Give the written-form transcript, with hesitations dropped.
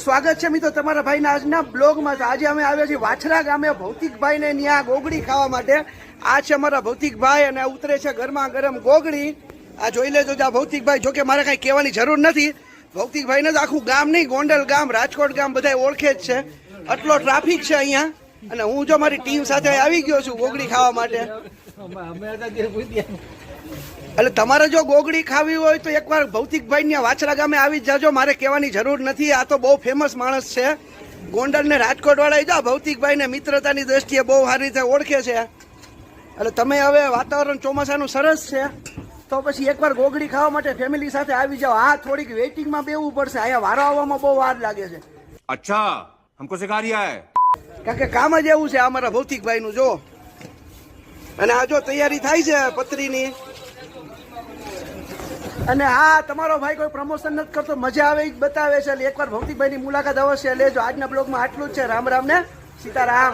સ્વાગત છે મિત્રો તમારા ભાઈના આજના બ્લોગમાં. આજે અમે આવ્યા છીએ વાછરા ગામે ભૌતિકભાઈને ત્યાં ગોગડી ખાવા માટે. આ છે અમારા ભૌતિકભાઈ અને ઉતરે છે ગરમા ગરમ ગોગડી. આ જોઈ લેજો આ ભૌતિકભાઈ. જોકે મારે કઈ કહેવાની જરૂર નથી. ભૌતિકભાઈને જ આખું ગામ નહીં, ગોંડલ ગામ, રાજકોટ ગામ બધા ઓળખે જ છે. આટલો ટ્રાફિક છે અહીંયા અને હું જો મારી ટીમ સાથે આવી ગયો છું ગોગડી ખાવા માટે. એટલે તમારે જો ગોગડી ખાવી હોય તો એકવાર ભૌતિકભાઈ ને વાછરા ગામે આવી જ જાજો. મારે કહેવાની જરૂર નથી. આ તો બહુ ફેમસ માણસ છે. ગોંડલ ને રાજકોટ વાળા જો ભૌતિકભાઈ ને મિત્રતાની દ્રષ્ટિએ બહુ સારી રીતે ઓળખે છે. એટલે તમે હવે વાતાવરણ ચોમાસાનું સરસ છે તો પછી એકવાર ગોગડી ખાવા માટે ફેમિલી સાથે આવી જાઓ. હા, થોડીક વેઇટિંગમાં બેવું પડશે. અહીંયા વારો આવવામાં બહુ વાર લાગે છે. અચ્છા, હમકો સિખા રહ્યા હે. કારણ કે કામ જ એવું છે અમારા ભૌતિકભાઈ નું. જો અને આ જો તૈયારી થાય છે પતરીની. અને હા, તમારો ભાઈ કોઈ પ્રમોશન નથી કરતો, મજા આવે જ બતાવે છે. એટલે એકવાર ભૌતિકભાઈ ની મુલાકાત અવશ્ય લેજો. આજના બ્લોગમાં આટલું જ છે. રામ રામ ને સીતારામ.